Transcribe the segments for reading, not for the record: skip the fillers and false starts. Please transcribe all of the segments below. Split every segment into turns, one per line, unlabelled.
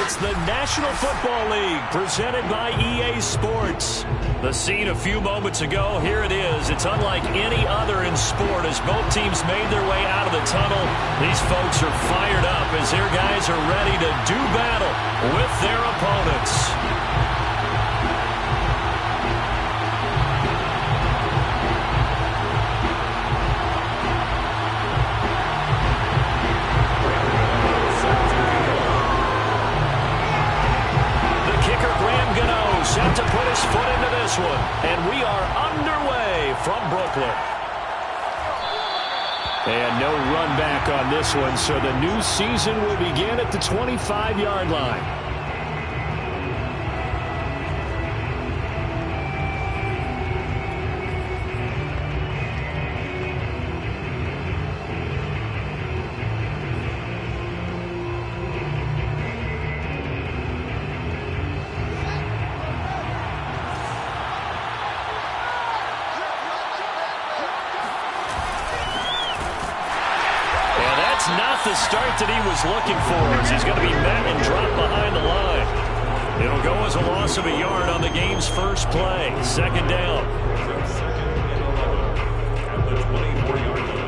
It's the National Football League presented by EA Sports. The scene a few moments ago, here it is. It's unlike any other in sport as both teams made their way out of the tunnel. These folks are fired up as their guys are ready to do battle with their opponents. Set to put his foot into this one. And we are underway from Brooklyn. And no run back on this one, so the new season will begin at the 25-yard line. Not the start that he was looking for as he's going to be met and dropped behind the line. It'll go as a loss of a yard on the game's first play. Second down. At the 24-yard line.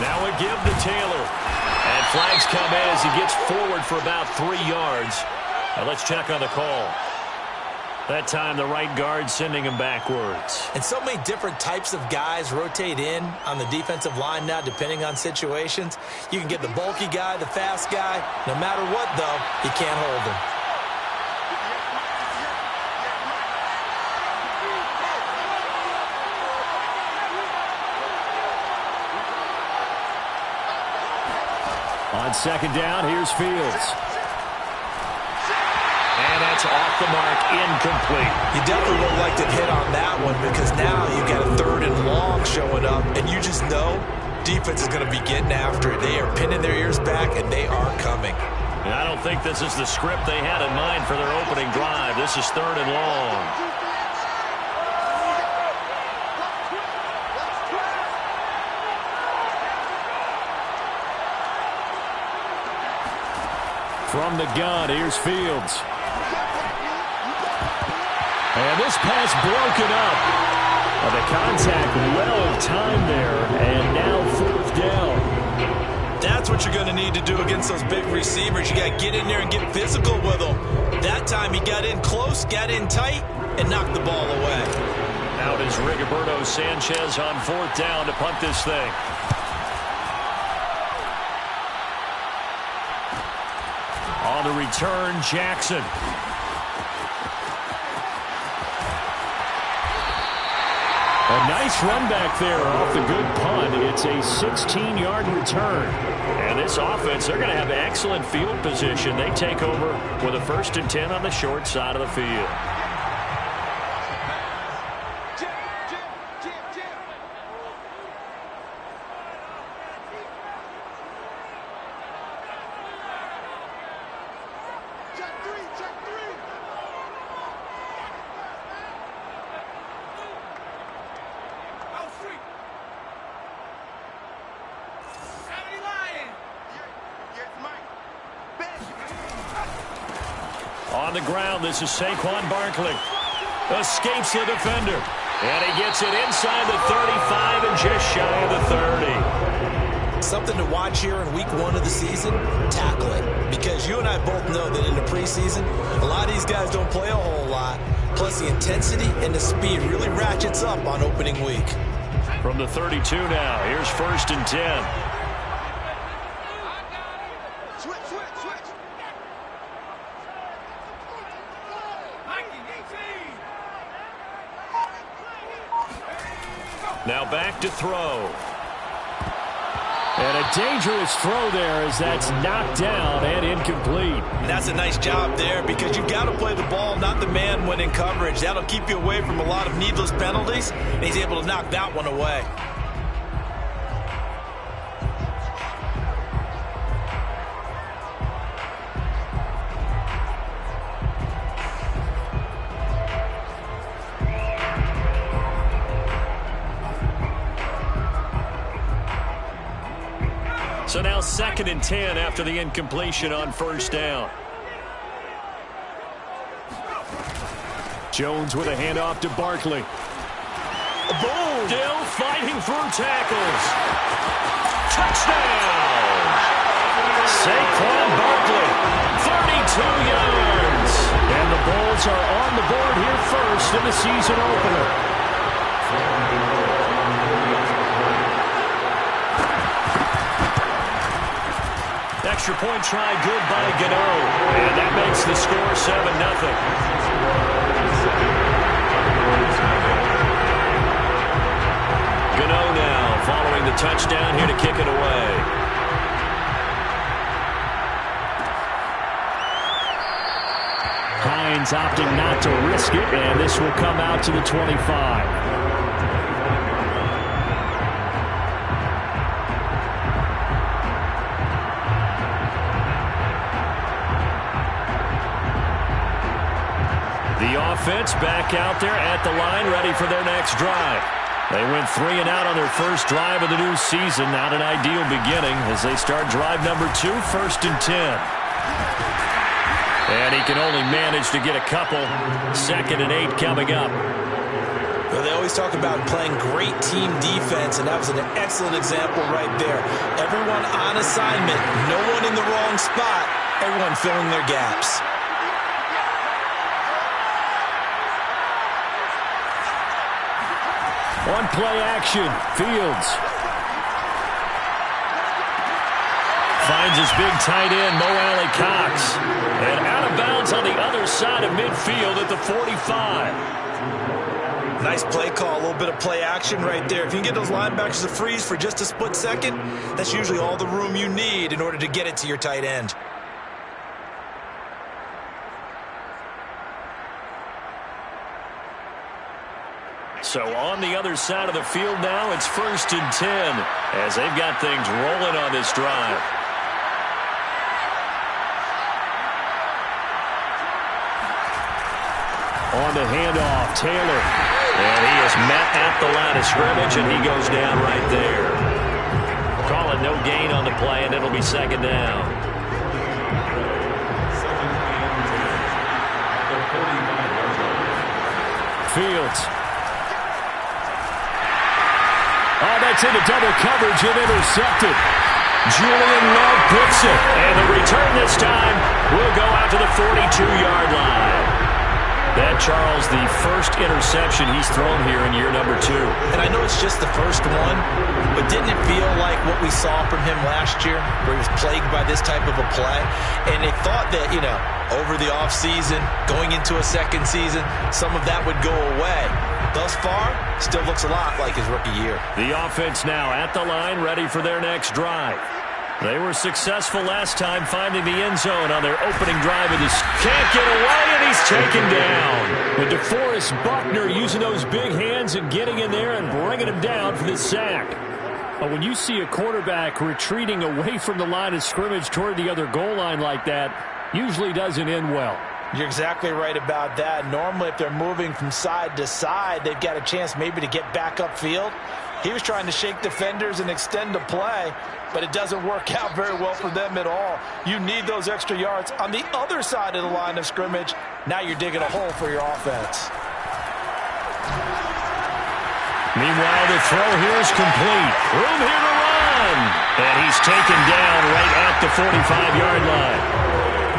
Now a give to Taylor. And flags come in as he gets forward for about 3 yards. Now let's check on the call. That time the right guard sending him backwards.
And so many different types of guys rotate in on the defensive line now depending on situations. You can get the bulky guy, the fast guy. No matter what, though, you can't hold him.
On second down, here's Fields. And that's off the mark, incomplete.
You definitely would have liked to hit on that one because now you've got a 3rd and long showing up, and you just know defense is going to be getting after it. They are pinning their ears back, and they are coming.
And I don't think this is the script they had in mind for their opening drive. This is 3rd and long. From the gun, here's Fields. And this pass broken up. The contact well timed there, and now 4th down.
That's what you're going to need to do against those big receivers. You got to get in there and get physical with them. That time he got in close, got in tight, and knocked the ball away.
Out is Rigoberto Sanchez on 4th down to punt this thing. On the return, Jackson. A nice run back there off the good punt. It's a 16-yard return. And this offense, they're going to have excellent field position. They take over with a 1st and 10 on the short side of the field. On the ground, this is Saquon Barkley. Escapes the defender. And he gets it inside the 35 and just shy of the 30.
Something to watch here in week 1 of the season, tackling. Because you and I both know that in the preseason, a lot of these guys don't play a whole lot. Plus the intensity and the speed really ratchets up on opening week.
From the 32 now, here's 1st and 10. Now back to throw. And a dangerous throw there as that's knocked down and incomplete.
And that's a nice job there because you've got to play the ball, not the man when in coverage. That'll keep you away from a lot of needless penalties, and he's able to knock that one away.
So now 2nd and 10 after the incompletion on 1st down. Jones with a handoff to Barkley. Boom! Still fighting through tackles. Touchdown! Saquon Barkley, 32 yards. And the Bulls are on the board here first in the season opener. Extra point try good by Gano. And that makes the score 7-0. Gano now following the touchdown here to kick it away. Hines opting not to risk it, and this will come out to the 25. The offense back out there at the line, ready for their next drive. They went 3 and out on their first drive of the new season. Not an ideal beginning as they start drive number 2, 1st and 10. And he can only manage to get a couple. 2nd and 8 coming up.
Well, they always talk about playing great team defense, and that was an excellent example right there. Everyone on assignment, no one in the wrong spot, everyone filling their gaps.
On play action, Fields. Finds his big tight end, Mo Alley-Cox. And out of bounds on the other side of midfield at the 45.
Nice play call, a little bit of play action right there. If you can get those linebackers to freeze for just a split second, that's usually all the room you need in order to get it to your tight end.
So on the other side of the field now, it's 1st and 10 as they've got things rolling on this drive. On the handoff, Taylor. And he is met at the line of scrimmage, and he goes down right there. Call it no gain on the play, and it'll be 2nd down. Fields. Oh, that's into double coverage and intercepted. Julian Love picks it. And the return this time will go out to the 42-yard line. That, Charles, the first interception he's thrown here in year number 2.
And I know it's just the first one, but didn't it feel like what we saw from him last year, where he was plagued by this type of a play? And they thought that, you know, over the offseason, going into a second season, some of that would go away. Thus far, still looks a lot like his rookie year.
The offense now at the line, ready for their next drive. They were successful last time finding the end zone on their opening drive. And can't get away, and he's taken down. But DeForest Buckner using those big hands and getting in there and bringing him down for the sack. But when you see a quarterback retreating away from the line of scrimmage toward the other goal line like that, usually doesn't end well.
You're exactly right about that. Normally, if they're moving from side to side, they've got a chance maybe to get back upfield. He was trying to shake defenders and extend the play, but it doesn't work out very well for them at all. You need those extra yards on the other side of the line of scrimmage. Now you're digging a hole for your offense.
Meanwhile, the throw here is complete. Room here to run. And he's taken down right at the 45-yard line.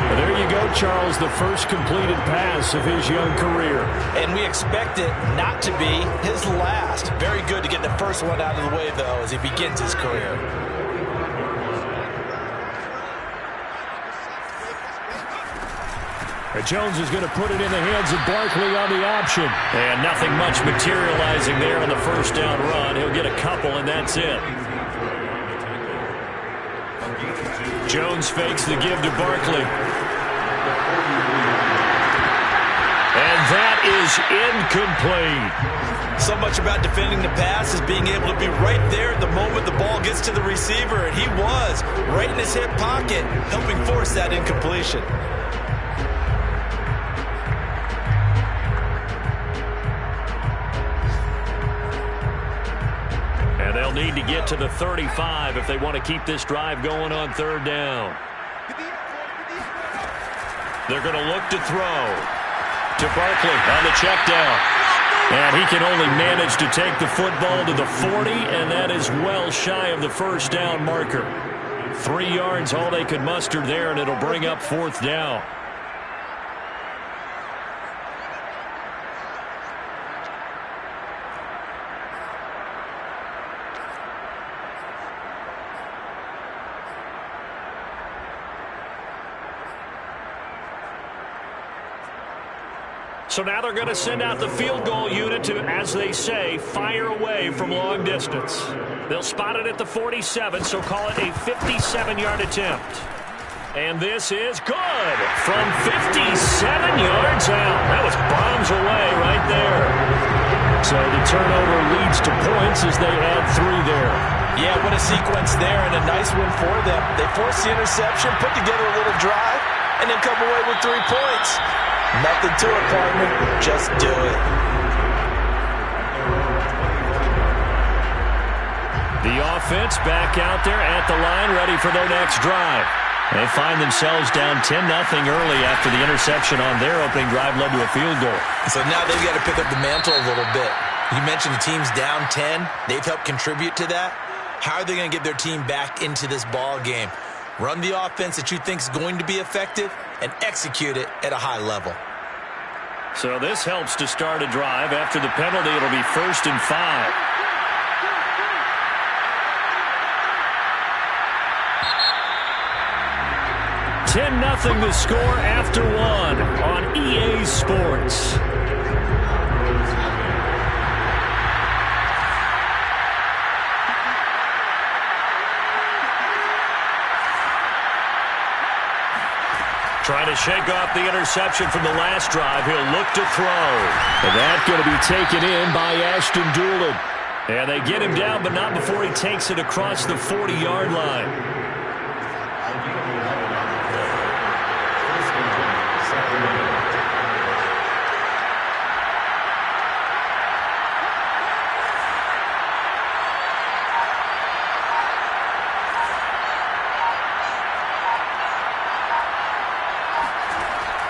Well, there you go, Charles, the first completed pass of his young career.
And we expect it not to be his last. Very good to get the first one out of the way, though, as he begins his career.
Jones is going to put it in the hands of Barkley on the option. And nothing much materializing there on the first down run. He'll get a couple, and that's it. Jones fakes the give to Barkley. And that is incomplete.
So much about defending the pass is being able to be right there at the moment the ball gets to the receiver, and he was right in his hip pocket, helping force that incompletion.
They'll need to get to the 35 if they want to keep this drive going on third down. They're going to look to throw to Barkley on the check down. And he can only manage to take the football to the 40, and that is well shy of the first down marker. 3 yards, all they could muster there, and it'll bring up fourth down. So now they're going to send out the field goal unit to, as they say, fire away from long distance. They'll spot it at the 47, so call it a 57-yard attempt. And this is good from 57 yards out. That was bombs away right there. So the turnover leads to points as they add 3 there.
Yeah, what a sequence there, and a nice win for them. They forced the interception, put together a little drive, and then come away with 3 points. Nothing to it, partner. Just do it.
The offense back out there at the line, ready for their next drive. They find themselves down 10-0 early after the interception on their opening drive led to a field goal.
So now they've got to pick up the mantle a little bit. You mentioned the team's down 10. They've helped contribute to that. How are they going to get their team back into this ball game? Run the offense that you think is going to be effective and execute it at a high level.
So this helps to start a drive. After the penalty, it'll be 1st and 5. $10-0 the score after 1 on EA Sports. Trying to shake off the interception from the last drive. He'll look to throw. And that's going to be taken in by Ashton Doolin. And they get him down, but not before he takes it across the 40-yard line.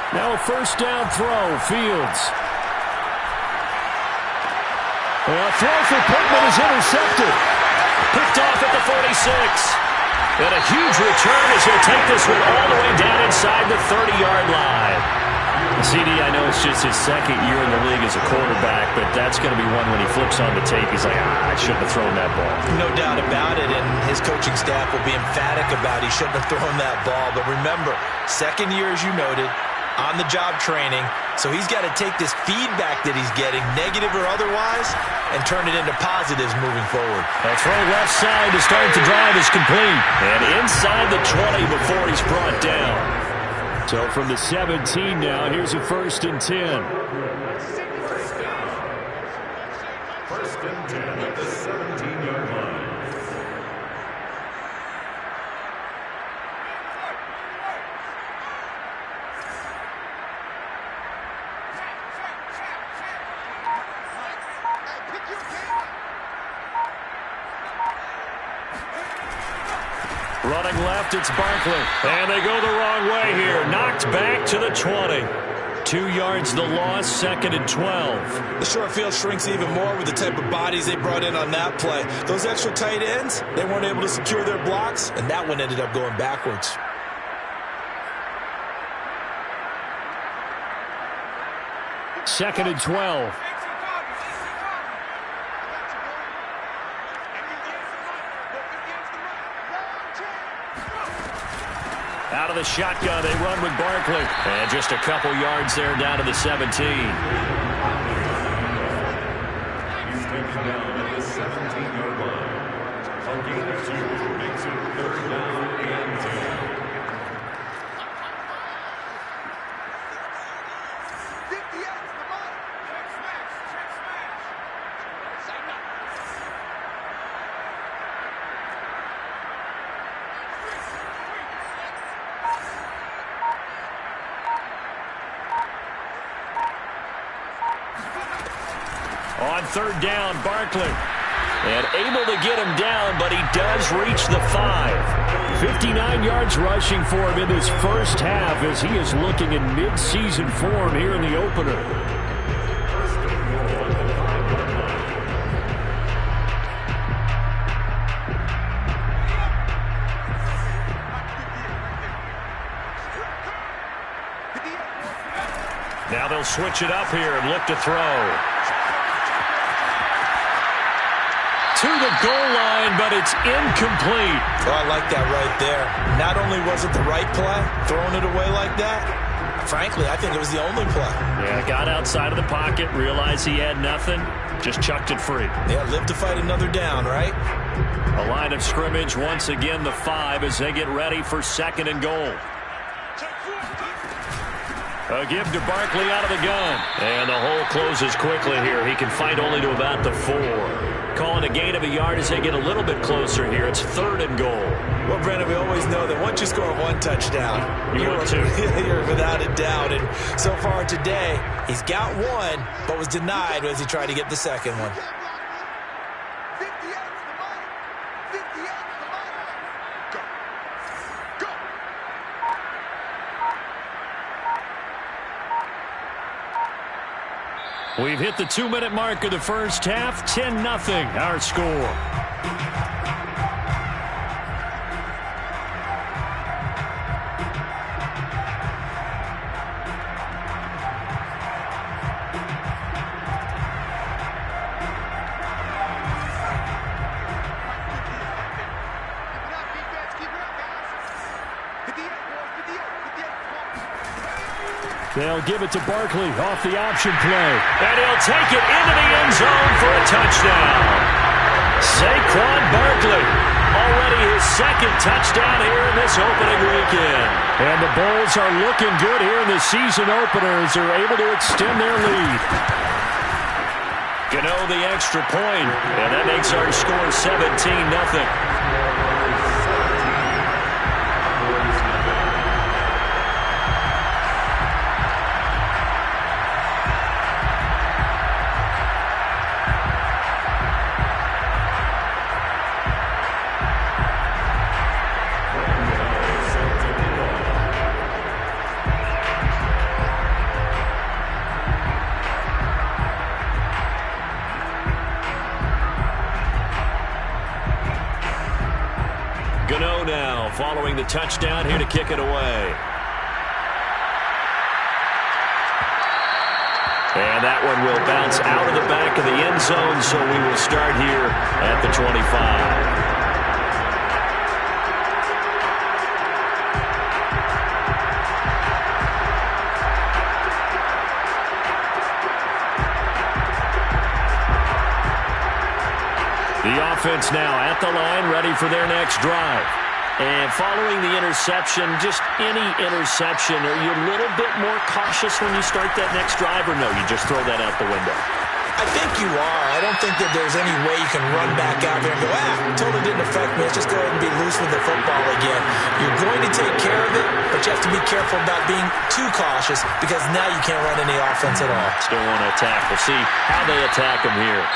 Now a first down throw, Fields. A throw for Pittman is intercepted. Picked off at the 46. And a huge return as he'll take this one all the way down inside the 30-yard line. CD, I know it's just his second year in the league as a quarterback, but that's going to be one when he flips on the tape, he's like, I shouldn't have thrown that ball.
No doubt about it, and his coaching staff will be emphatic about he shouldn't have thrown that ball. But remember, second year, as you noted, on-the-job training, so he's got to take this feedback that he's getting, negative or otherwise, and turn it into positives moving forward.
That throw left side to start the drive is complete. And inside the 20 before he's brought down. So from the 17 now, here's a 1st and 10.
1st and 10 at the 17-yard line.
Running left, it's Barkley. And they go the wrong way here. Knocked back to the 20. 2 yards the loss, 2nd and 12.
The short field shrinks even more with the type of bodies they brought in on that play. Those extra tight ends, they weren't able to secure their blocks, and that one ended up going backwards.
Second and 12. Out of the shotgun, they run with Barkley. And just a couple yards there down to the 17.
He's taken down at the 17-yard line. A gain of 2 makes it 3rd down and 10.
On 3rd down, Barkley. And able to get him down, but he does reach the 5. 59 yards rushing for him in his first half as he is looking in mid-season form here in the opener. Now they'll switch it up here and look to throw. To the goal line, but it's incomplete.
Oh, I like that right there. Not only was it the right play, throwing it away like that, frankly, I think it was the only play.
Yeah, got outside of the pocket, realized he had nothing, just chucked it free.
Yeah, live to fight another down, right?
A line of scrimmage, once again the 5 as they get ready for 2nd and goal. A give to Barkley out of the gun. And the hole closes quickly here. He can fight only to about the 4. Calling a gain of a yard as they get a little bit closer here. It's 3rd and goal.
Well, Brandon, we always know that once you score 1 touchdown,
you're
without a doubt. And so far today, he's got 1, but was denied as he tried to get the 2nd one.
We've hit the 2-minute mark of the first half. 10-0 our score. They'll give it to Barkley off the option play. And he'll take it into the end zone for a touchdown. Saquon Barkley, already his 2nd touchdown here in this opening weekend. And the Bulls are looking good here in the season opener as they're able to extend their lead. Gano the extra point, and that makes our score 17-0. Gano now following the touchdown here to kick it away. And that one will bounce out of the back of the end zone, so we will start here at the 25. The offense now at the line, ready for their next drive. And following the interception, just any interception, are you a little bit more cautious when you start that next drive, or no, you just throw that out the window?
I think you are. I don't think that there's any way you can run back out there and go, totally didn't affect me. Let's just go ahead and be loose with the football again. You're going to take care of it, but you have to be careful about being too cautious because now you can't run any offense at all.
Still want to attack. We'll see how they attack them here.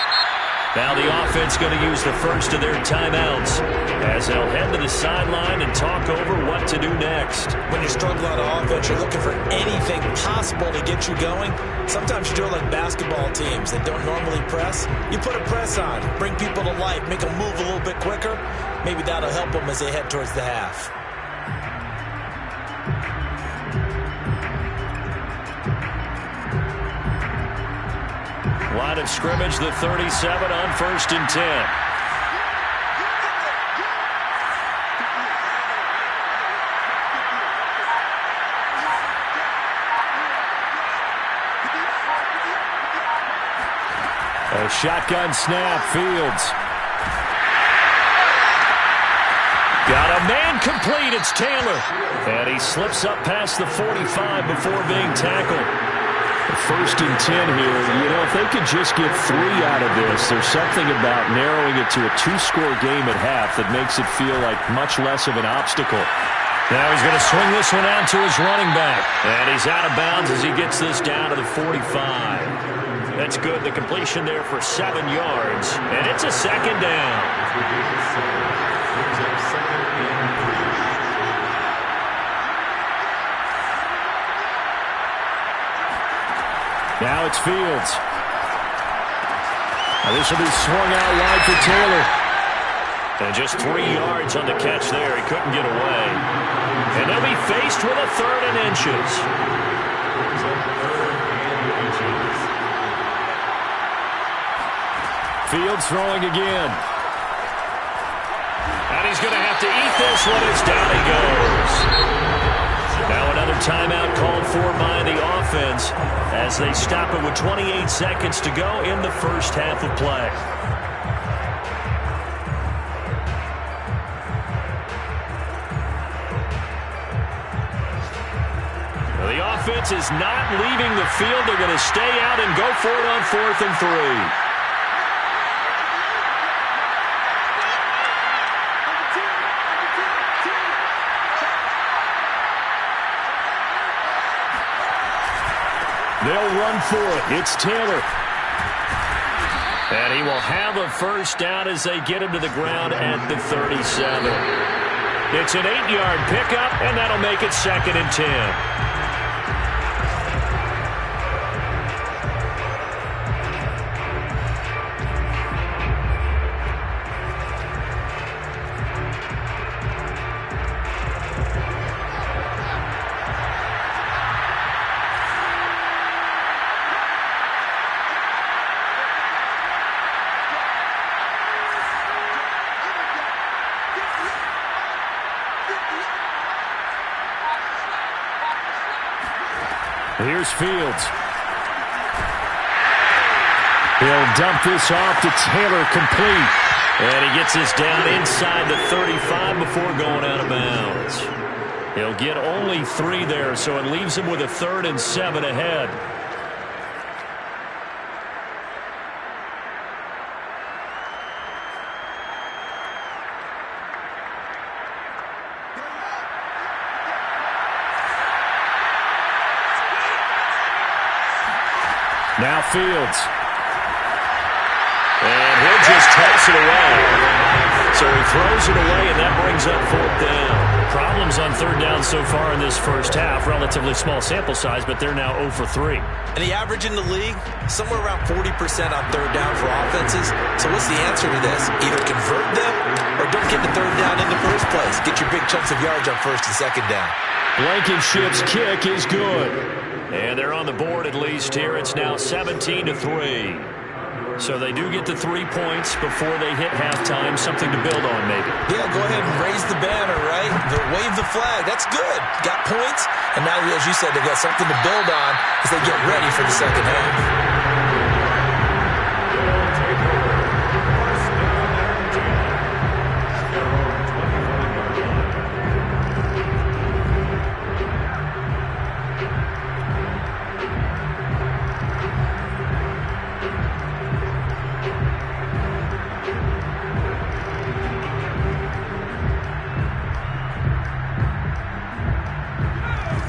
Now the offense going to use the first of their timeouts as they'll head to the sideline and talk over what to do next.
When you're struggling on offense, you're looking for anything possible to get you going. Sometimes you do it like basketball teams that don't normally press. You put a press on, bring people to life, make them move a little bit quicker. Maybe that'll help them as they head towards the half.
Line of scrimmage, the 37 on 1st and 10. A shotgun snap, Fields. Got a man complete, it's Taylor. And he slips up past the 45 before being tackled. 1st and 10 here. You know, if they could just get 3 out of this, there's something about narrowing it to a 2-score game at half that makes it feel like much less of an obstacle. Now he's going to swing this one out to his running back. And he's out of bounds as he gets this down to the 45. That's good. The completion there for 7 yards. And it's a second down. Now it's Fields. Now this will be swung out wide for Taylor. And just 3 yards on the catch there. He couldn't get away. And they'll be faced with a 3rd and inches. Fields throwing again. And he's going to have to eat this one as down he goes. Now another timeout called for by the offense as they stop it with 28 seconds to go in the first half of play. Now the offense is not leaving the field. They're going to stay out and go for it on 4th and 3. They'll run for it. It's Taylor. And he will have a first down as they get him to the ground at the 37. It's an 8-yard pickup, and that'll make it 2nd and 10. Here's Fields. He'll dump this off to Taylor, complete. And he gets this down inside the 35 before going out of bounds. He'll get only 3 there, so it leaves him with a 3rd and 7 ahead. Now Fields. And he'll just toss it away. So he throws it away, and that brings up 4th down. Problems on 3rd down so far in this first half. Relatively small sample size, but they're now 0 for 3.
And the average in the league, somewhere around 40% on 3rd down for offenses. So what's the answer to this? Either convert them or don't get the 3rd down in the first place. Get your big chunks of yards on 1st and 2nd down.
Blankenship's kick is good. And they're on the board at least here. It's now 17-3. So they do get the 3 points before they hit halftime. Something to build on, maybe.
Yeah, go ahead and raise the banner, right? Wave the flag. That's good. Got points. And now, as you said, they've got something to build on as they get ready for the second half.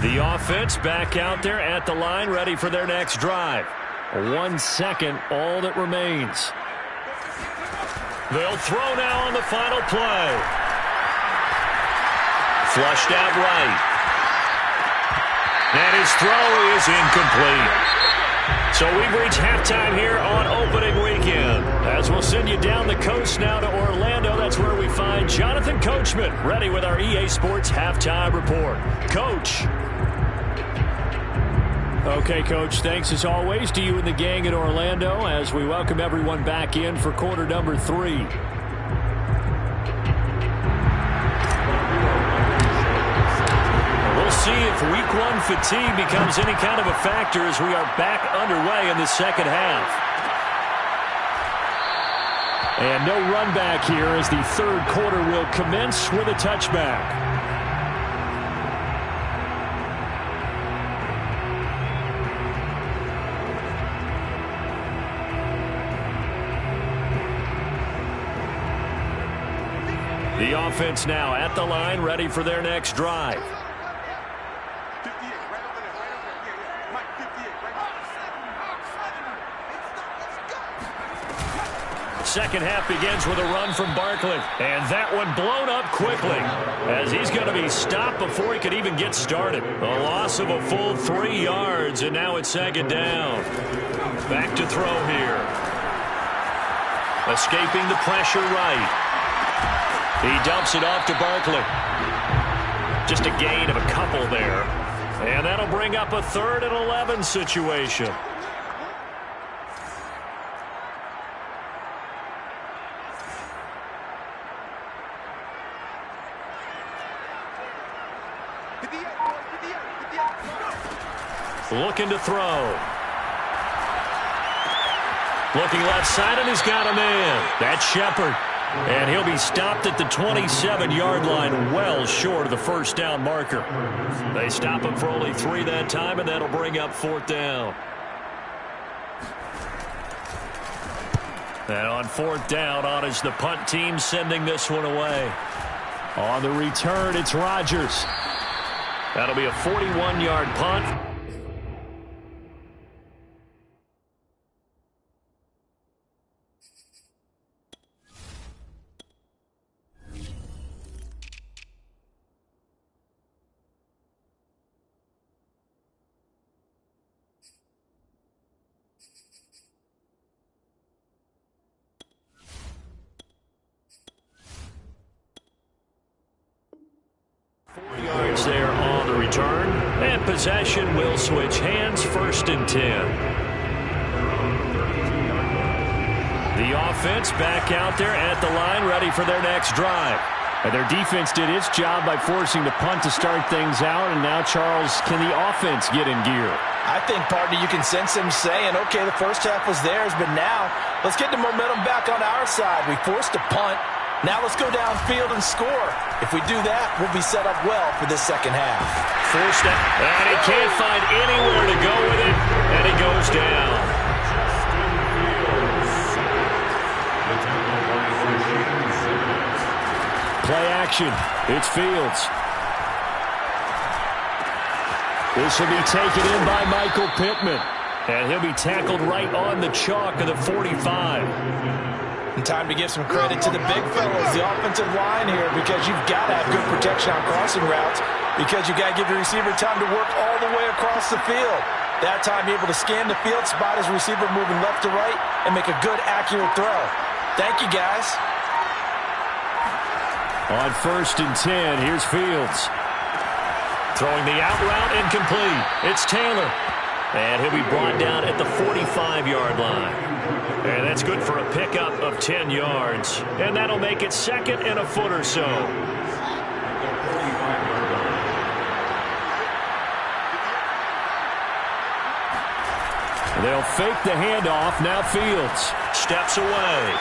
The offense back out there at the line, ready for their next drive. 1 second, all that remains. They'll throw now on the final play. Flushed out right. And his throw is incomplete. So we've reached halftime here on opening weekend. As we'll send you down the coast now to Orlando. That's where we find Jonathan Coachman, ready with our EA Sports halftime report. Coach. Okay, Coach, thanks as always to you and the gang in Orlando as we welcome everyone back in for quarter number 3. We'll see if week 1 fatigue becomes any kind of a factor as we are back underway in the second half. And no run back here as the third quarter will commence with a touchback. The offense now at the line, ready for their next drive. second half begins with a run from Barkley. And that one blown up quickly as he's going to be stopped before he could even get started. A loss of a full 3 yards, and now it's second down. Back to throw here. Escaping the pressure right. He dumps it off to Barkley. Just a gain of a couple there. And that'll bring up a 3rd and 11 situation. Looking to throw. Looking left side, and he's got a man. That's Shepard. And he'll be stopped at the 27-yard line, well short of the first down marker. They stop him for only 3 that time, and that'll bring up 4th down. And on 4th down, on is the punt team sending this one away. On the return, it's Rodgers. That'll be a 41-yard punt. There on the return, and possession will switch hands. 1st and 10. The offense back out there at the line, ready for their next drive. And their defense did its job by forcing the punt to start things out, and now, Charles, can the offense get in gear?
I think, partner, you can sense them saying, okay, the first half was theirs, but now let's get the momentum back on our side. We forced a punt. Now let's go downfield and score. If we do that, we'll be set up well for this second half.
Forced it, and he can't find anywhere to go with it, and he goes down. Play action. It's Fields. This will be taken in by Michael Pittman, and he'll be tackled right on the chalk of the 45.
And time to give some credit to the big fellas, the offensive line here, because you've got to have good protection on crossing routes, because you've got to give the receiver time to work all the way across the field. That time, able to scan the field, spot his receiver moving left to right, and make a good, accurate throw. Thank you, guys.
On 1st and 10, here's Fields. Throwing the out route, incomplete. It's Taylor. And he'll be brought down at the 45-yard line. And that's good for a pickup of 10 yards. And that'll make it 2nd and a foot or so. They'll fake the handoff. Now Fields steps away.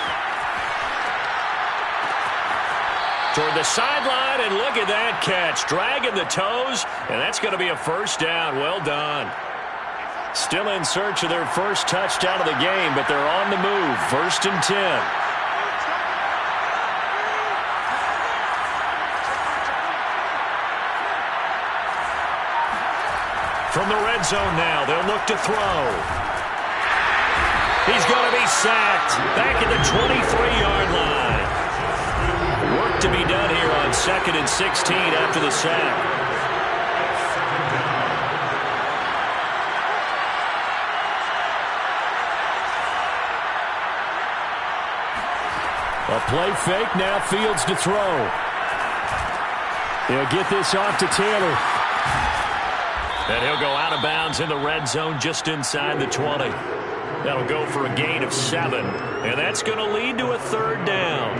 Toward the sideline, and look at that catch. Dragging the toes, and that's going to be a 1st down. Well done. Still in search of their first touchdown of the game, but they're on the move. 1st and 10. From the red zone now, they'll look to throw. He's going to be sacked back at the 23-yard line. Work to be done here on 2nd and 16 after the sack. A play fake, now Fields to throw. He'll get this off to Taylor. And he'll go out of bounds in the red zone just inside the 20. That'll go for a gain of 7. And that's going to lead to a 3rd down.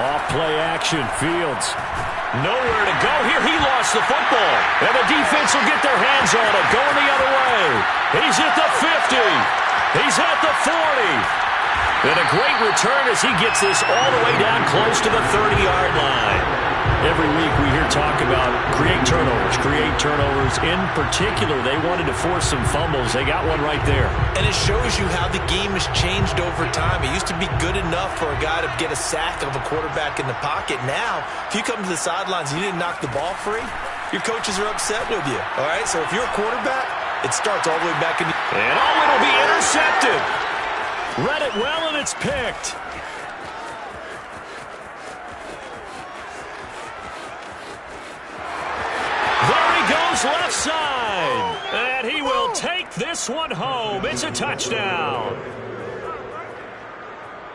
Off-play action, Fields. Nowhere to go here. He lost the football. And the defense will get their hands on it. Going the other way. He's at the 50. He's at the 40. And a great return as he gets this all the way down close to the 30-yard line. Every week we hear talk about create turnovers. In particular, they wanted to force some fumbles. They got one right there.
And it shows you how the game has changed over time. It used to be good enough for a guy to get a sack of a quarterback in the pocket. Now, if you come to the sidelines and you didn't knock the ball free, your coaches are upset with you. All right, so if you're a quarterback, it starts all the way back in.
And it'll be intercepted. Read it well, and it's picked. There he goes left side. And he will take this one home. It's a touchdown.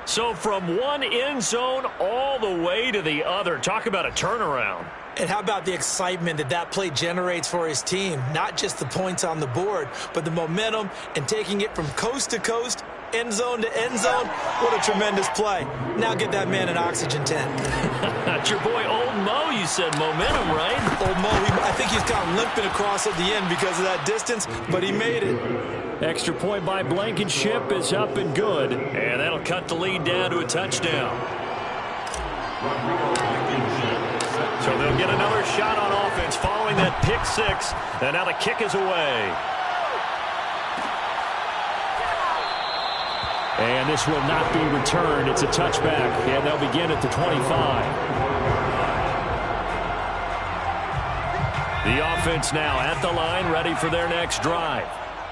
So from one end zone all the way to the other. Talk about a turnaround.
And how about the excitement that play generates for his team? Not just the points on the board, but the momentum and taking it from coast to coast, end zone to end zone. What a tremendous play. Now get that man an oxygen tent.
That's your boy Old Mo, you said. Momentum, right?
Old Mo, I think he's kind of limping across at the end because of that distance, but he made it.
Extra point by Blankenship is up and good. And that'll cut the lead down to a touchdown. So they'll get another shot on offense following that pick six. And now the kick is away. And this will not be returned. It's a touchback. And they'll begin at the 25. The offense now at the line, ready for their next drive.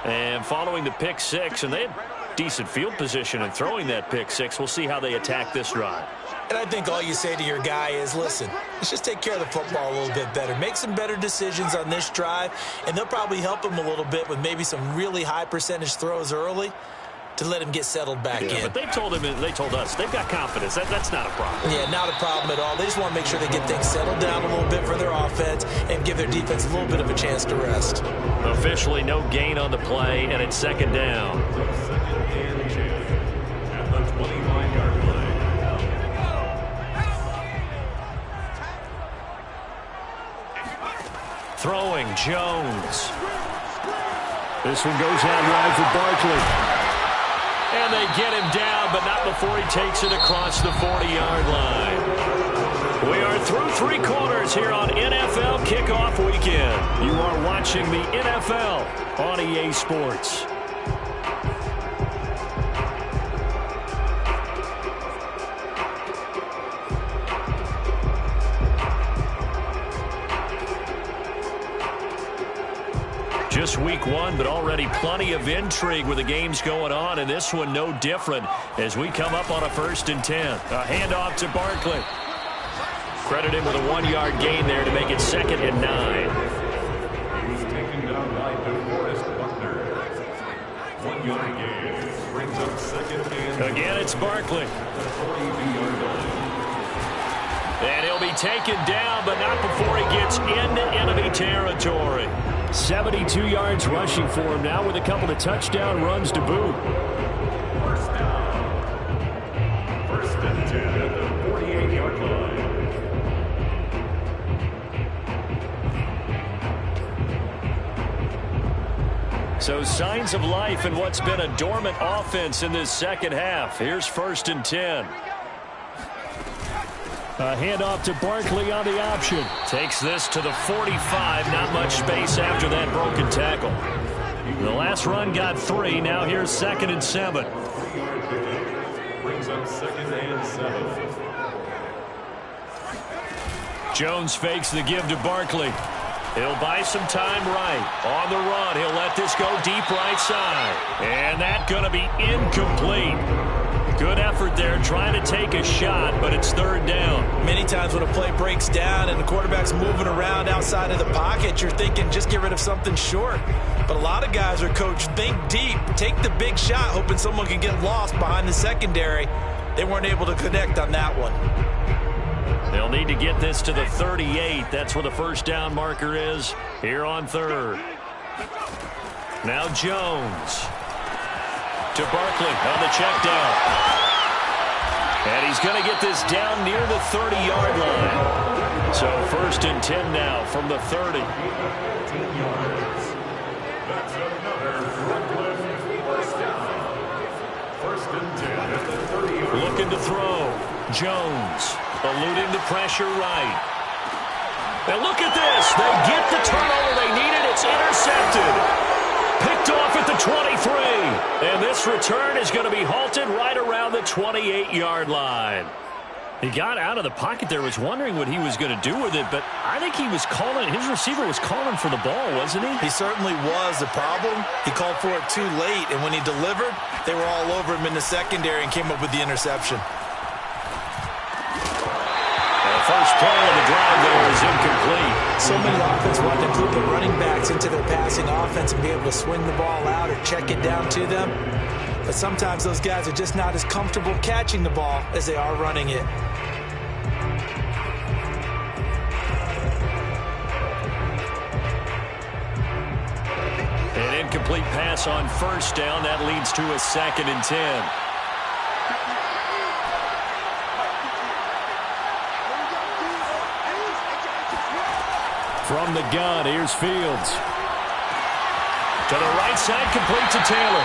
And following the pick six, and they had decent field position in throwing that pick six. We'll see how they attack this drive.
And I think all you say to your guy is, listen, let's just take care of the football a little bit better. Make some better decisions on this drive, and they'll probably help him a little bit with maybe some really high percentage throws early to let him get settled back in.
But they told us they've got confidence. That's not a problem.
Yeah, not a problem at all. They just want to make sure they get things settled down a little bit for their offense and give their defense a little bit of a chance to rest.
Officially no gain on the play, and it's second down.
At the 25-yard line.
Throwing, Jones. This one goes out wide for Barkley. And they get him down, but not before he takes it across the 40-yard line. We are through three quarters here on NFL Kickoff Weekend. You are watching the NFL on EA Sports. Just week one, but already plenty of intrigue with the games going on, and this one no different as we come up on a 1st and 10. A handoff to Barkley. Credit him with a 1-yard gain there to make it 2nd and 9.
He was taken down by DeForest Buckner. 1-yard gain brings up 2nd and
again, it's Barkley.
40-yard line.
And he'll be taken down, but not before he gets into enemy territory. 72 yards rushing for him now with a couple of touchdown runs to boot.
First down. 1st and 10 at the 48-yard line.
So signs of life in what's been a dormant offense in this second half. Here's 1st and 10. A handoff to Barkley on the option. Takes this to the 45. Not much space after that broken tackle. The last run got 3. Now here's 2nd and 7.
Brings up 2nd and 7.
Jones fakes the give to Barkley. He'll buy some time right. On the run, he'll let this go deep right side. And that's going to be incomplete. Good effort there, trying to take a shot, but it's 3rd down.
Many times when a play breaks down and the quarterback's moving around outside of the pocket, you're thinking just get rid of something short. But a lot of guys are coached, think deep, take the big shot, hoping someone can get lost behind the secondary. They weren't able to connect on that one.
They'll need to get this to the 38. That's where the 1st down marker is here on 3rd. Now Jones to Barkley on the check down. And he's going to get this down near the 30-yard line. So 1st and 10 now from the 30.
10 yards. That's another Brooklyn 1st down. 1st and 10 at the
Looking to throw. Jones eluding the pressure right. And look at this. They get the turnover they needed. It's intercepted. Picked off at the 23. And this return is going to be halted right around the 28-yard line. He got out of the pocket there, was wondering what he was going to do with it, but I think he was calling, his receiver was calling for the ball, wasn't he?
He certainly was. The problem, he called for it too late, and when he delivered, they were all over him in the secondary and came up with the interception.
The first play of the drive there is incomplete.
So many offenses want to include the running backs into their passing offense and be able to swing the ball out or check it down to them. But sometimes those guys are just not as comfortable catching the ball as they are running it.
An incomplete pass on first down. That leads to a 2nd and 10. From the gun, here's Fields. To the right side, complete to Taylor.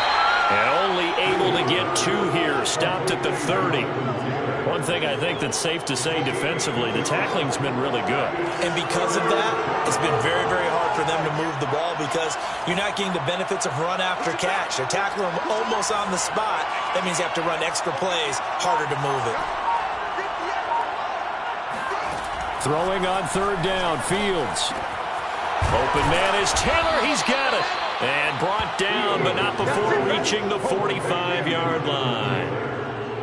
And only able to get 2 here. Stopped at the 30. One thing I think that's safe to say defensively, the tackling's been really good.
And because of that, it's been very, very hard for them to move the ball because you're not getting the benefits of run after catch. They're tackling them almost on the spot. That means you have to run extra plays, harder to move it.
Throwing on 3rd down, Fields. Open man is Taylor. He's got it. And brought down, but not before reaching the 45-yard line.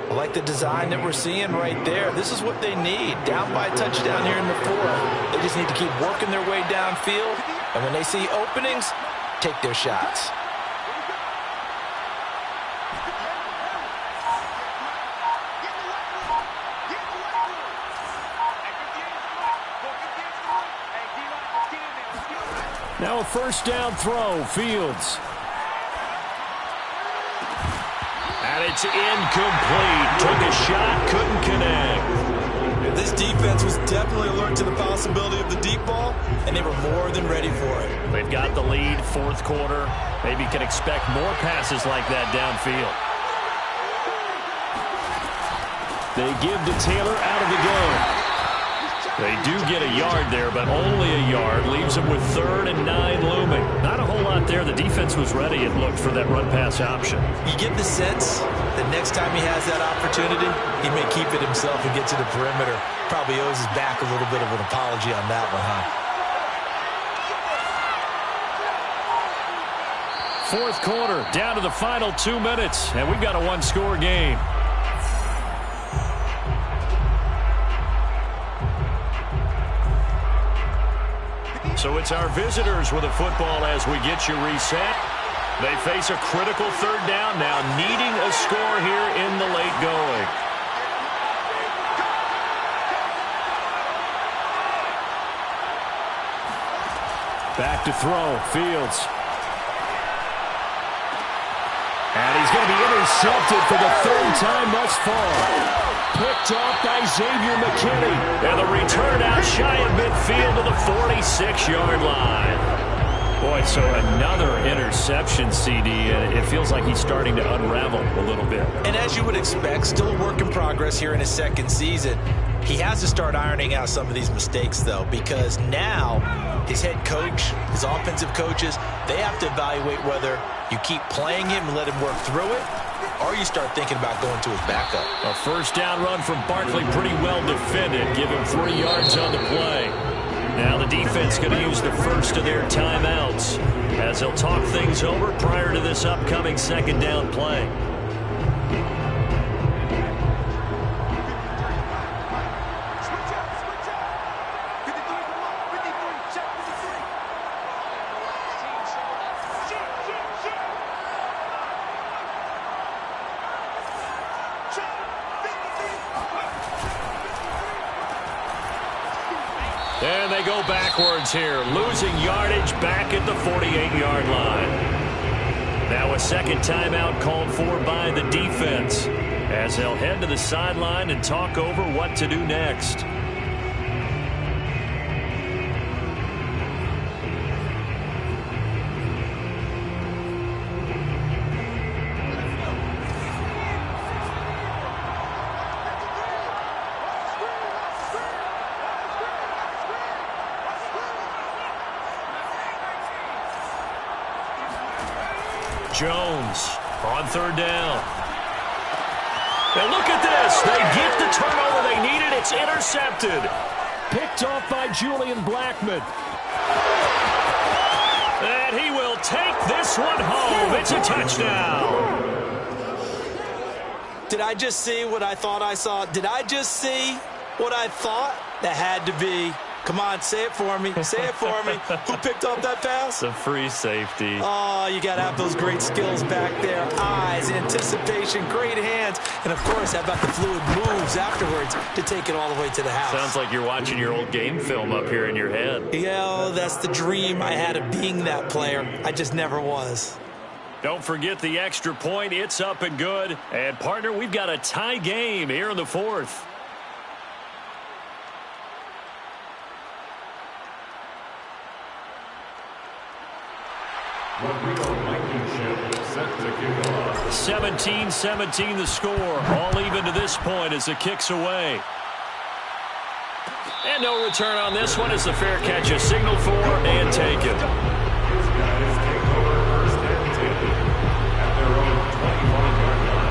I like the design that we're seeing right there. This is what they need. Down by a touchdown here in the 4th. They just need to keep working their way downfield. And when they see openings, take their shots.
Now a 1st down throw, Fields. And it's incomplete. Took a shot, couldn't connect.
This defense was definitely alert to the possibility of the deep ball, and they were more than ready for it.
They've got the lead, 4th quarter. Maybe can expect more passes like that downfield. They give to Taylor out of the gun. They do get a yard there, but only a yard. Leaves them with 3rd and 9 looming. Not a whole lot there. The defense was ready, it looked, for that run-pass option.
You get the sense that next time he has that opportunity, he may keep it himself and get to the perimeter. Probably owes his back a little bit of an apology on that one, huh?
4th quarter, down to the final 2 minutes, and we've got a 1-score game. So it's our visitors with a football as we get you reset. They face a critical 3rd down now, needing a score here in the late going. Back to throw, Fields. And he's going to be intercepted for the 3rd time thus far. Picked off by Xavier McKinney. And the return out shy of midfield to the 46-yard line. Boy, so another interception, CD, and it feels like he's starting to unravel a little bit.
And as you would expect, still a work in progress here in his 2nd season. He has to start ironing out some of these mistakes, though, because now his head coach, his offensive coaches, they have to evaluate whether you keep playing him and let him work through it, or you start thinking about going to his backup.
A 1st down run from Barkley, pretty well defended. Give him 3 yards on the play. Now the defense going to use the first of their timeouts as they'll talk things over prior to this upcoming 2nd down play. And they go backwards here, losing yardage back at the 48-yard line. Now a 2nd timeout called for by the defense as they'll head to the sideline and talk over what to do next. Jones on third down. And look at this. They get the turnover they needed. It's intercepted. Picked off by Julian Blackmon. And he will take this one home. It's a touchdown.
Did I just see what I thought I saw? Did I just see what I thought? That had to be. Come on, say it for me. Say it for me. Who picked up that pass?
The free safety.
Oh, you got to have those great skills back there. Eyes, anticipation, great hands. And, of course, how about the fluid moves afterwards to take it all the way to the house?
Sounds like you're watching your old game film up here in your head.
Yeah, that's the dream I had of being that player. I just never was.
Don't forget the extra point. It's up and good. And, partner, we've got a tie game here in the fourth.
Rodrigo Blankenship set to kick off.
17-17 the score. All even to this point as the kick's away. And no return on this one as the fair catch is signaled for and taken.
His guys take over first and 10 at their own 21-yard line.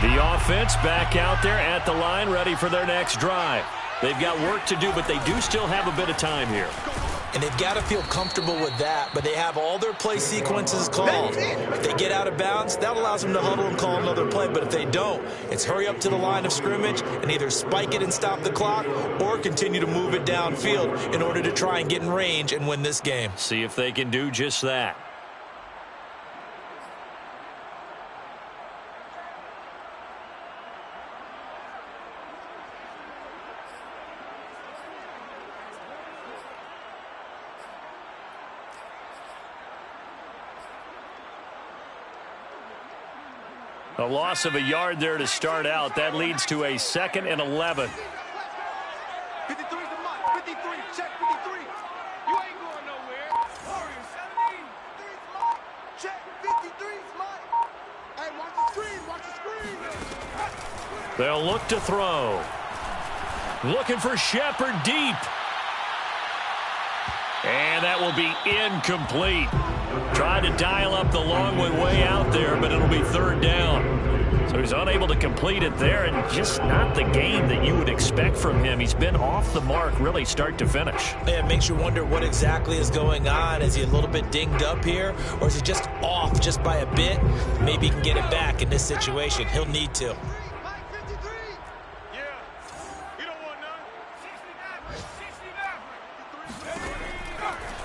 The offense back out there at the line, ready for their next drive. They've got work to do, but they do still have a bit of time here.
And they've got to feel comfortable with that, but they have all their play sequences called. If they get out of bounds, that allows them to huddle and call another play. But if they don't, it's hurry up to the line of scrimmage and either spike it and stop the clock or continue to move it downfield in order to try and get in range and win this game.
See if they can do just that. A loss of a yard there to start out. That leads to a 2nd and 11.
53's the mark. 53. Check 53. You ain't going nowhere. Warriors 17. 53's mark. Check 53's mark. Hey, watch the screen. Watch the screen.
They'll look to throw. Looking for Shepard deep. And that will be incomplete. Tried to dial up the long one way out there, but it'll be third down. So he's unable to complete it there, and just not the game that you would expect from him. He's been off the mark really start to finish.
Yeah, it makes you wonder what exactly is going on. Is he a little bit dinged up here, or is he just off just by a bit? Maybe he can get it back in this situation. He'll need to.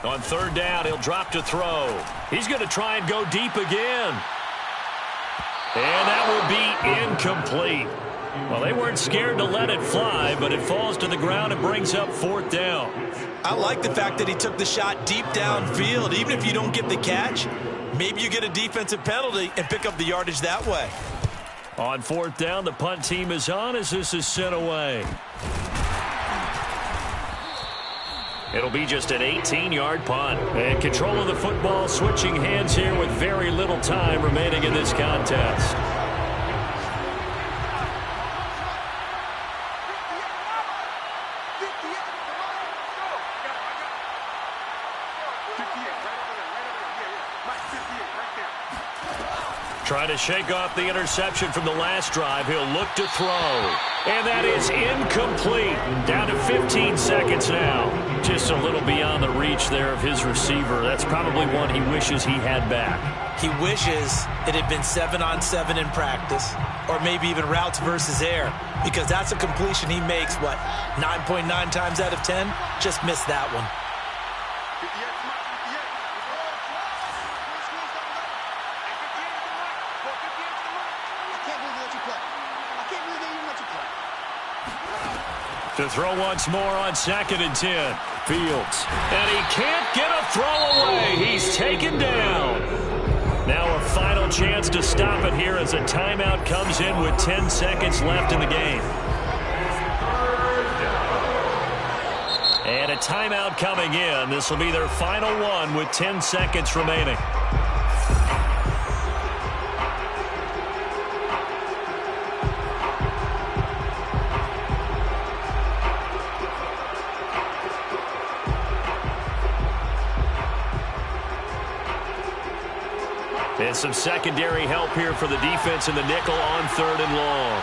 On third down, he'll drop to throw. He's going to try and go deep again. And that will be incomplete. Well, they weren't scared to let it fly, but it falls to the ground and brings up fourth down.
I like the fact that he took the shot deep downfield. Even if you don't get the catch, maybe you get a defensive penalty and pick up the yardage that way.
On fourth down, the punt team is on as this is sent away. It'll be just an 18-yard punt. And control of the football switching hands here with very little time remaining in this contest. Trying to shake off the interception from the last drive. He'll look to throw. And that is incomplete. Down to 15 seconds now. Just a little beyond the reach there of his receiver. That's probably one he wishes he had back.
He wishes it had been 7-on-7 in practice, or maybe even routes versus air, because that's a completion he makes, 9.9 times out of 10? Just missed that one.
To throw once more on 2nd and 10. Fields. And he can't get a throw away. He's taken down. Now a final chance to stop it here as a timeout comes in with 10 seconds left in the game. And a timeout coming in. This will be their final one with 10 seconds remaining. And some secondary help here for the defense in the nickel on 3rd and long.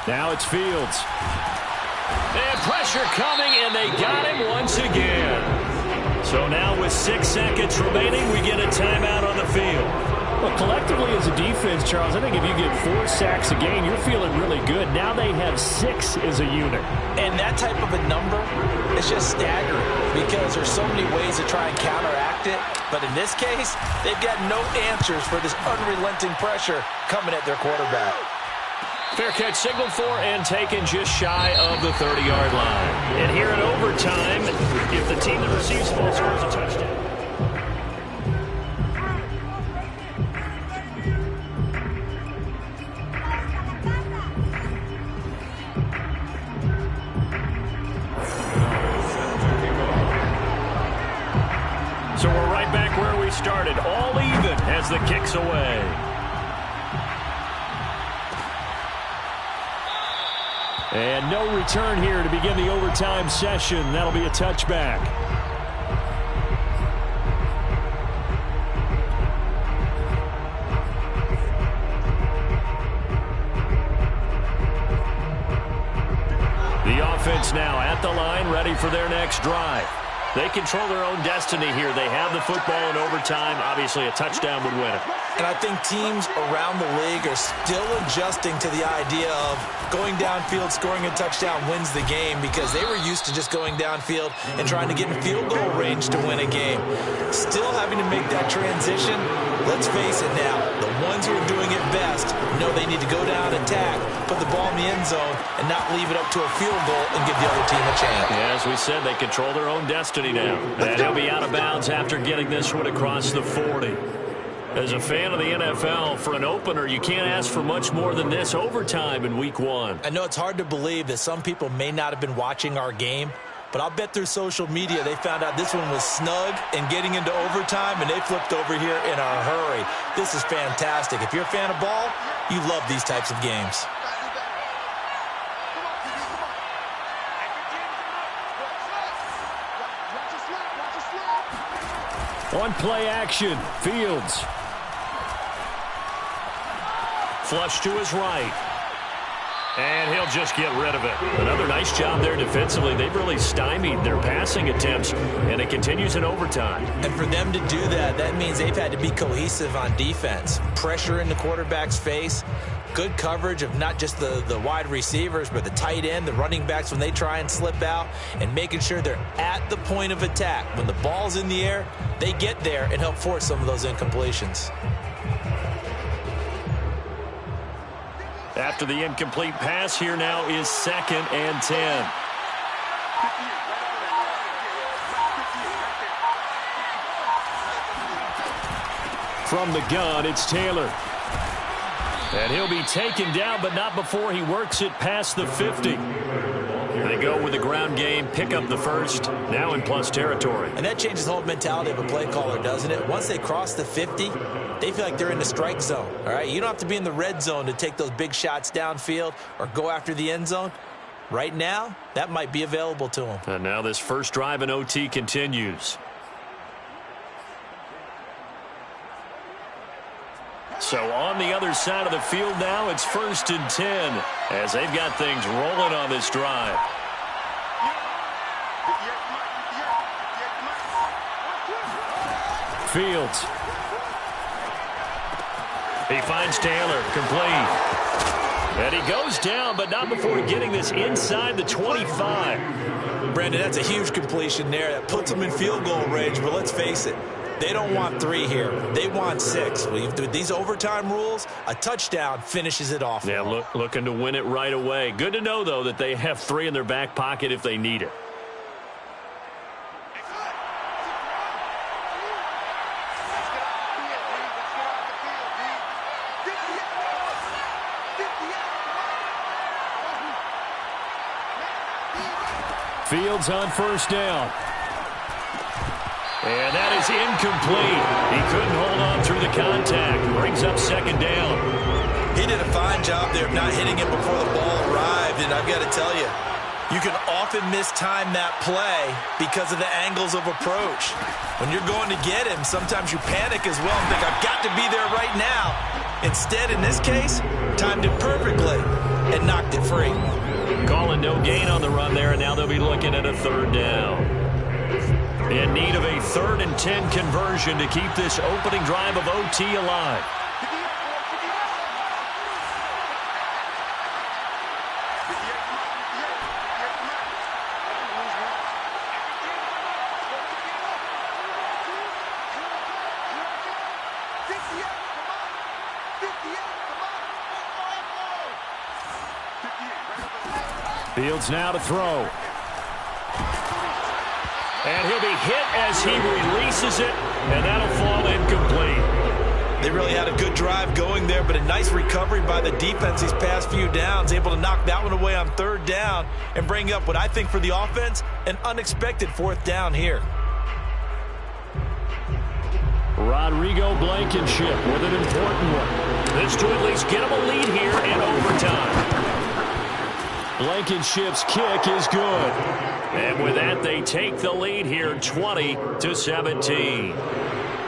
Now it's Fields. And pressure coming, and they got him once again. So now with 6 seconds remaining, we get a timeout on the field.
Well, collectively as a defense, Charles, I think if you get 4 sacks a game, you're feeling really good. Now they have 6 as a unit.
And that type of a number is just staggering because there's so many ways to try and counteract it. But in this case, they've got no answers for this unrelenting pressure coming at their quarterback.
Fair catch signaled for and taken just shy of the 30-yard line. And here in overtime, if the team that receives the ball scores a touchdown. So we're right back where we started, all even as the kick's away.
And no return here to begin the overtime session. That'll be a touchback.
The offense now at the line, ready for their next drive. They control their own destiny here. They have the football in overtime. Obviously, a touchdown would win it.
And I think teams around the league are still adjusting to the idea of going downfield, scoring a touchdown wins the game because they were used to just going downfield and trying to get in field goal range to win a game. Still having to make that transition. Let's face it now, the ones who are doing it best know they need to go down, attack, put the ball in the end zone, and not leave it up to a field goal and give the other team a chance.
Yeah, as we said, they control their own destiny now. And he'll be out of bounds after getting this one across the 40. As a fan of the NFL, for an opener, you can't ask for much more than this overtime in Week 1.
I know it's hard to believe that some people may not have been watching our game, but I'll bet through social media they found out this one was snug and getting into overtime, and they flipped over here in a hurry. This is fantastic. If you're a fan of ball, you love these types of games.
On play action, Fields.
Flush to his right. And he'll just get rid of it. Another nice job there defensively. They've really stymied their passing attempts, and it continues in overtime.
And for them to do that, that means they've had to be cohesive on defense. Pressure in the quarterback's face. Good coverage of not just the wide receivers, but the tight end, the running backs when they try and slip out, and making sure they're at the point of attack. When the ball's in the air, they get there and help force some of those incompletions.
After the incomplete pass, here now is 2nd and 10.
From the gun, it's Taylor.
And he'll be taken down, but not before he works it past the 50. They go with the ground game, pick up the first, now in plus territory.
And that changes the whole mentality of a play caller, doesn't it? Once they cross the 50, they feel like they're in the strike zone, all right? You don't have to be in the red zone to take those big shots downfield or go after the end zone. Right now, that might be available to them.
And now this first drive in OT continues. So on the other side of the field now, it's 1st and 10 as they've got things rolling on this drive.
Fields.
He finds Taylor, complete. And he goes down, but not before getting this inside the 25.
Brandon, that's a huge completion there. That puts them in field goal range, but let's face it. They don't want 3 here. They want 6. With these overtime rules, a touchdown finishes it off.
Yeah, looking to win it right away. Good to know, though, that they have 3 in their back pocket if they need it.
Fields on 1st down.
And that is incomplete. He couldn't hold on through the contact. Brings up second down.
He did a fine job there of not hitting it before the ball arrived, and I've got to tell you, you can often mistime that play because of the angles of approach. When you're going to get him, sometimes you panic as well and think, I've got to be there right now. Instead, in this case, timed it perfectly and knocked it free.
Calling no gain on the run there, and now they'll be looking at a third down. In need of a 3rd and 10 conversion to keep this opening drive of OT alive. Fields now to throw. And he'll be hit as he releases it, and that'll fall incomplete.
They really had a good drive going there, but a nice recovery by the defense these past few downs, able to knock that one away on 3rd down and bring up what I think for the offense, an unexpected 4th down here.
Rodrigo Blankenship with an important one.
This to at least get him a lead here in overtime.
Blankenship's kick is good.
And with that, they take the lead here 20-17.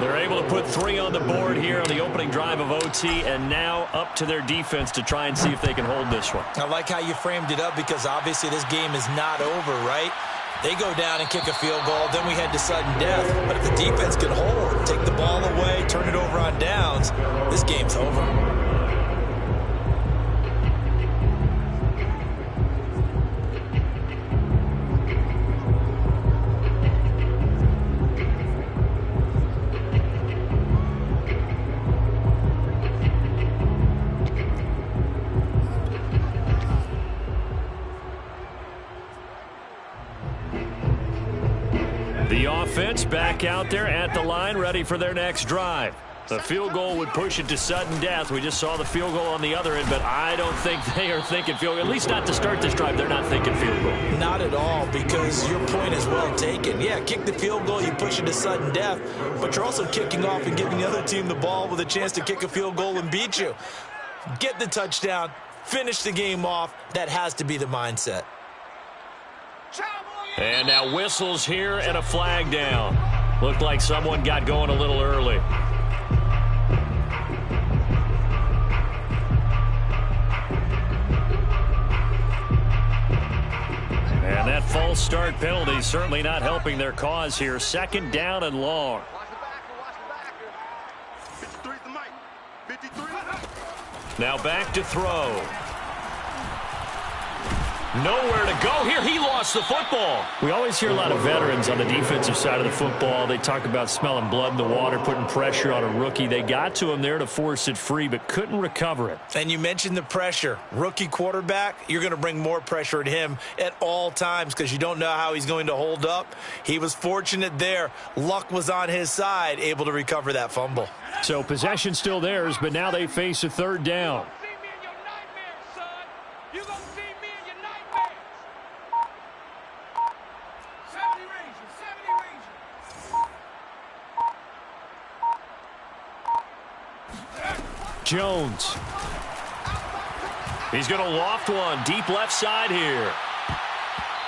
They're able to put 3 on the board here on the opening drive of OT, and now up to their defense to try and see if they can hold this one.
I like how you framed it up because obviously this game is not over, right? They go down and kick a field goal, then we head to sudden death. But if the defense can hold, take the ball away, turn it over on downs, this game's over.
The offense back out there at the line, ready for their next drive. The field goal would push it to sudden death. We just saw the field goal on the other end, but I don't think they are thinking field goal. At least not to start this drive. They're not thinking field goal.
Not at all, because your point is well taken. Yeah, kick the field goal, you push it to sudden death, but you're also kicking off and giving the other team the ball with a chance to kick a field goal and beat you. Get the touchdown, finish the game off. That has to be the mindset.
And now whistles here and a flag down. Looked like someone got going a little early. And that false start penalty certainly not helping their cause here. 2nd down and long. Now back to throw. Nowhere to go here. He lost the football.
We always hear a lot of veterans on the defensive side of the football. They talk about smelling blood in the water, putting pressure on a rookie. They got to him there to force it free, but couldn't recover it.
And you mentioned the pressure. Rookie quarterback, you're going to bring more pressure at him at all times because you don't know how he's going to hold up. He was fortunate there. Luck was on his side, able to recover that fumble.
So possession still theirs, but now they face a 3rd down. Jones.
He's going to loft one deep left side here.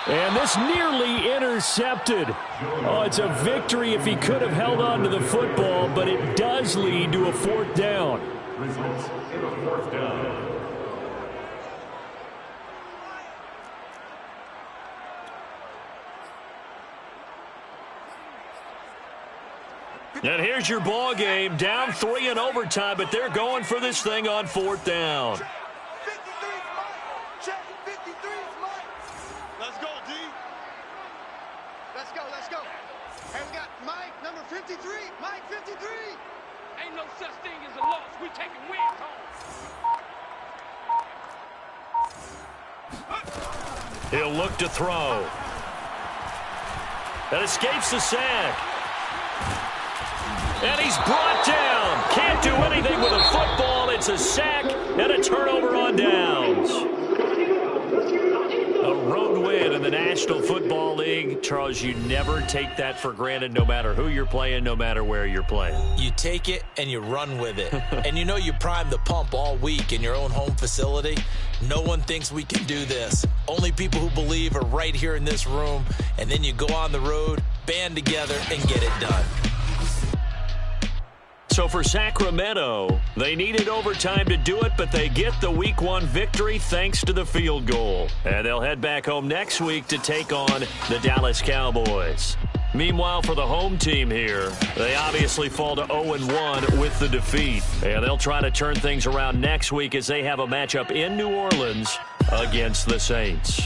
And this nearly intercepted. Oh, it's a victory if he could have held on to the football, but it does lead to a 4th down.
Results in a 4th down.
And here's your ball game. Down 3 in overtime, but they're going for this thing on 4th down.
53's Mike. Check 53's Mike. Let's go, D. Let's go, let's go. And we got Mike, number 53. Mike, 53. Ain't no such thing as a loss. We taking wins home.
He'll look to throw. That escapes the sack. And he's brought down. Can't do anything with a football. It's a sack and a turnover on downs. A road win in the National Football League, Charles, you never take that for granted no matter who you're playing, no matter where you're playing.
You take it and you run with it. And you know you prime the pump all week in your own home facility. No one thinks we can do this. Only people who believe are right here in this room. And then you go on the road, band together, and get it done.
So for Sacramento, they needed overtime to do it, but they get the Week 1 victory thanks to the field goal. And they'll head back home next week to take on the Dallas Cowboys. Meanwhile, for the home team here, they obviously fall to 0-1 with the defeat. And they'll try to turn things around next week as they have a matchup in New Orleans against the Saints.